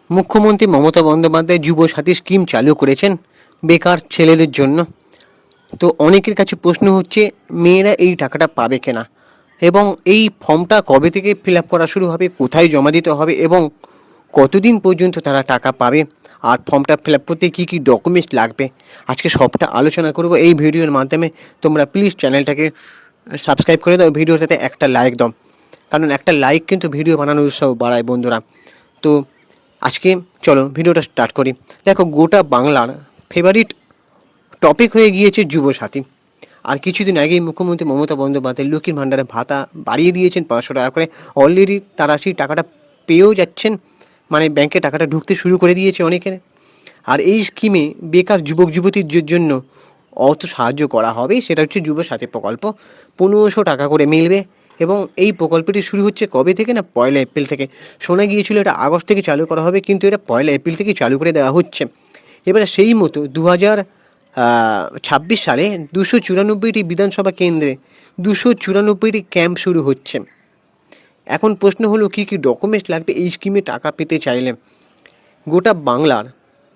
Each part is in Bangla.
মুখ্যমন্ত্রী মমতা বন্দ্যোপাধ্যায় যুবসাথী স্কিম চালু করেছেন বেকার ছেলেদের জন্য। তো অনেকের কাছে প্রশ্ন হচ্ছে মেয়েরা এই টাকাটা পাবে কিনা, এবং এই ফর্মটা কবে থেকে ফিল আপ করা শুরু হবে, কোথায় জমা দিতে হবে এবং কতদিন পর্যন্ত তারা টাকা পাবে, আর ফর্মটা ফিল আপ করতে কী কী ডকুমেন্টস লাগবে, আজকে সবটা আলোচনা করব এই ভিডিওর মাধ্যমে। তোমরা প্লিজ চ্যানেলটাকে সাবস্ক্রাইব করে দাও, ভিডিওটাতে একটা লাইক দাও, কারণ একটা লাইক কিন্তু ভিডিও বানানোর উৎসাহ বাড়ায় বন্ধুরা। তো আজকে চলো ভিডিওটা স্টার্ট করি। দেখো, গোটা বাংলার ফেভারিট টপিক হয়ে গিয়েছে যুবসাথী। আর কিছুদিন আগেই মুখ্যমন্ত্রী মমতা বন্দ্যোপাধ্যায় লক্ষ্মীর ভাণ্ডারে ভাতা বাড়িয়ে দিয়েছেন 500 টাকা করে। অলরেডি তারা সেই টাকাটা পেয়েও যাচ্ছেন, মানে ব্যাংকে টাকাটা ঢুকতে শুরু করে দিয়েছে অনেকের। আর এই স্কিমে বেকার যুবক যুবতীদের জন্য অর্থ সাহায্য করা হবে, সেটা হচ্ছে যুবসাথী প্রকল্প। 1500 টাকা করে মিলবে, এবং এই প্রকল্পটি শুরু হচ্ছে কবে থেকে না, 1 এপ্রিল থেকে। শোনা গিয়েছিল এটা আগস্ট থেকে চালু করা হবে, কিন্তু এটা 1 এপ্রিল থেকে চালু করে দেওয়া হচ্ছে। এবারে সেই মতো 2026 সালে 294টি বিধানসভা কেন্দ্রে 294টি ক্যাম্প শুরু হচ্ছে। এখন প্রশ্ন হলো কী কী ডকুমেন্টস লাগবে এই স্কিমে টাকা পেতে চাইলে। গোটা বাংলার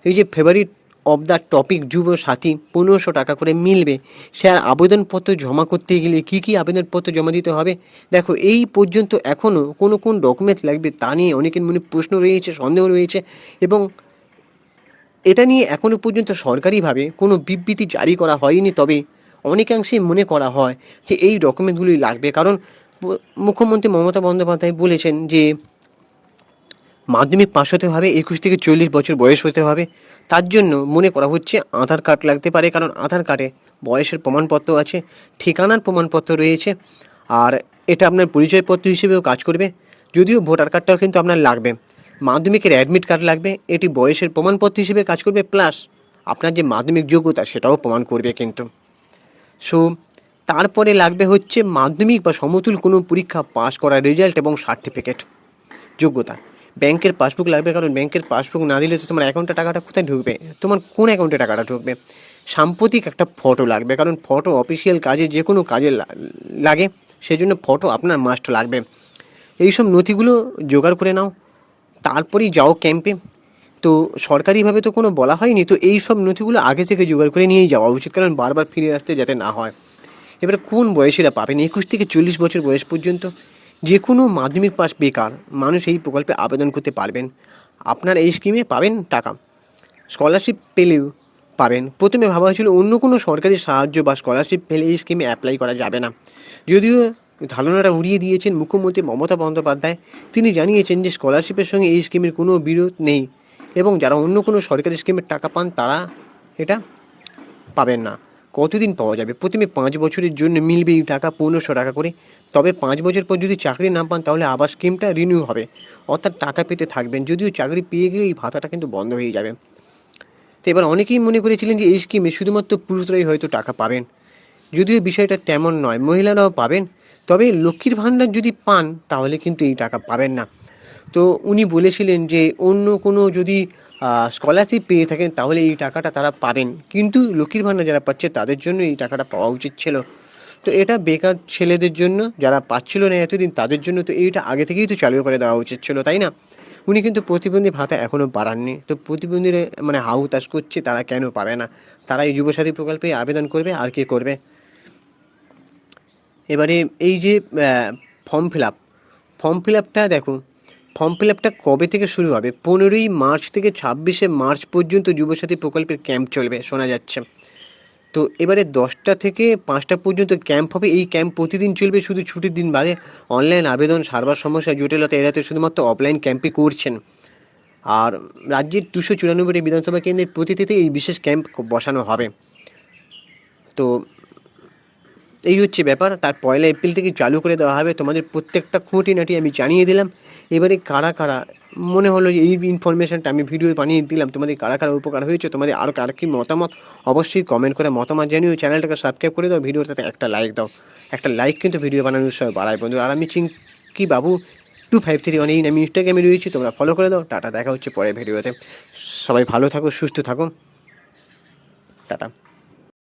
এই যে favourite of the topic Yuvasathi 1500 টাকা করে মিলবে, সে আবেদনপত্র জমা করতে গেলে কী কী আবেদনপত্র জমা দিতে হবে। দেখো, এই পর্যন্ত এখনও কোন ডকুমেন্টস লাগবে তা নিয়ে অনেকের মনে প্রশ্ন রয়েছে, সন্দেহ রয়েছে, এবং এটা নিয়ে এখনও পর্যন্ত সরকারিভাবে কোনো বিবৃতি জারি করা হয়নি। তবে অনেকাংশেই মনে করা হয় যে এই ডকুমেন্টগুলি লাগবে, কারণ মুখ্যমন্ত্রী মমতা বন্দ্যোপাধ্যায় বলেছেন যে মাধ্যমিক পাস হতে হবে, 21 থেকে 40 বছর বয়স হতে হবে। তার জন্য মনে করা হচ্ছে আধার কার্ড লাগতে পারে, কারণ আধার কার্ডে বয়সের প্রমাণপত্র আছে, ঠিকানার প্রমাণপত্র রয়েছে, আর এটা আপনার পরিচয়পত্র হিসেবেও কাজ করবে। যদিও ভোটার কার্ডটাও কিন্তু আপনার লাগবে। মাধ্যমিকের অ্যাডমিট কার্ড লাগবে, এটি বয়সের প্রমাণপত্র হিসেবে কাজ করবে, প্লাস আপনার যে মাধ্যমিক যোগ্যতা সেটাও প্রমাণ করবে কিন্তু। সো তারপরে লাগবে হচ্ছে মাধ্যমিক বা সমতুল কোনো পরীক্ষা পাস করার রেজাল্ট এবং সার্টিফিকেট, যোগ্যতা। ব্যাংকের পাসবুক লাগবে, কারণ ব্যাংকের পাসবুক না দিলে তো তোমার অ্যাকাউন্টে টাকাটা কোথায় ঢুকবে, তোমার কোন অ্যাকাউন্টে টাকাটা ঢুকবে। সাম্প্রতিক একটা ফটো লাগবে, কারণ ফটো অফিসিয়াল কাজে যে কোনো কাজে লাগে, সেজন্য ফটো আপনার মাস্ট লাগবে। এইসব নথিগুলো জোগাড় করে নাও, তারপরেই যাও ক্যাম্পে। তো সরকারিভাবে তো কোনো বলা হয়নি, তো এই সব নথিগুলো আগে থেকে জোগাড় করে নিয়েই যাওয়া উচিত, কারণ বারবার ফিরে আসতে যাতে না হয়। এবারে কোন বয়সীরা পাবেন, 21 থেকে 40 বছর বয়স পর্যন্ত যে কোনো মাধ্যমিক পাস বেকার মানুষ এই প্রকল্পে আবেদন করতে পারবেন। আপনার এই স্কিমে পাবেন টাকা, স্কলারশিপ পেলেও পাবেন। প্রথমে ভাবা হয়েছিল অন্য কোনো সরকারি সাহায্য বা স্কলারশিপ পেলে এই স্কিমে অ্যাপ্লাই করা যাবে না, যদিও ধারণাটা উড়িয়ে দিয়েছেন মুখ্যমন্ত্রী মমতা বন্দ্যোপাধ্যায়। তিনি জানিয়েছেন যে স্কলারশিপের সঙ্গে এই স্কিমের কোনো বিরোধ নেই, এবং যারা অন্য কোনো সরকারি স্কিমের টাকা পান তারা এটা পাবেন না। কতদিন পাওয়া যাবে, প্রথমে 5 বছরের জন্য মিলবে এই টাকা 1500 টাকা করে। তবে 5 বছর পর যদি চাকরি না পান তাহলে আবার স্কিমটা রিনিউ হবে, অর্থাৎ টাকা পেতে থাকবেন। যদিও চাকরি পেয়ে গেলে এই ভাতাটা কিন্তু বন্ধ হয়ে যাবে। তো এবার অনেকেই মনে করেছিলেন যে এই স্কিমে শুধুমাত্র পুরুষরাই হয়তো টাকা পাবেন, যদিও বিষয়টা তেমন নয়, মহিলারাও পাবেন। তবে লক্ষ্মীর ভাণ্ডার যদি পান তাহলে কিন্তু এই টাকা পাবেন না। তো উনি বলেছিলেন যে অন্য কোনো যদি স্কলারশিপ পেয়ে থাকেন তাহলে এই টাকাটা তারা পাবেন, কিন্তু লক্ষ্মীর ভাণ্ডার যারা পাচ্ছে তাদের জন্য এই টাকাটা পাওয়া উচিত ছিল। তো এটা বেকার ছেলেদের জন্য, যারা পাচ্ছিল না এতদিন তাদের জন্য, তো এইটা আগে থেকেই তো চালু করে দেওয়া উচিত ছিল, তাই না? উনি কিন্তু প্রতিবন্ধী ভাতা এখনও বাড়াননি। তো প্রতিবন্ধীরা মানে হাহুতাশ করছে তারা কেন পাবে না, তারা এই যুবসাথী প্রকল্পে আবেদন করবে, আর কে করবে। এবারে এই যে ফর্ম ফিল আপটা দেখো, ফর্ম ফিল আপটা কবে থেকে শুরু হবে, 15ই মার্চ থেকে 26শে মার্চ পর্যন্ত যুবসাথী প্রকল্পের ক্যাম্প চলবে শোনা যাচ্ছে। তো এবারে 10টা থেকে 5টা পর্যন্ত ক্যাম্প হবে। এই ক্যাম্প প্রতিদিন চলবে, শুধু ছুটির দিন বাদে। অনলাইন আবেদন, সার্ভার সমস্যা, জটিলতা এড়াতে শুধুমাত্র অফলাইন ক্যাম্পই করছেন। আর রাজ্যের 294টি বিধানসভা কেন্দ্রের প্রতিটিতে এই বিশেষ ক্যাম্প বসানো হবে। তো এই হচ্ছে ব্যাপার। তার 1 এপ্রিল থেকে চালু করে দেওয়া হবে। তোমাদের প্রত্যেকটা খুঁটিনাটি আমি জানিয়ে দিলাম। এবারে কারা কারা মনে হলো যে এই ইনফরমেশানটা আমি ভিডিও বানিয়ে দিলাম, তোমাদের কারা কারা উপকার হয়েছে, তোমাদের আরও কার কী মতামত, অবশ্যই কমেন্ট করে মতামত জানিও। চ্যানেলটাকে সাবস্ক্রাইব করে দাও, ভিডিওটাতে একটা লাইক দাও। একটা লাইক কিন্তু ভিডিও বানানোর উৎসাহ বাড়ায় বন্ধু। আর আমি চিঙ্কি বাবু 2531 এই আমি ইনস্টাগ্রামে রয়েছি, তোমরা ফলো করে দাও। টাটা, দেখা হচ্ছে পরের ভিডিওতে। সবাই ভালো থাকো, সুস্থ থাকো, টাটা।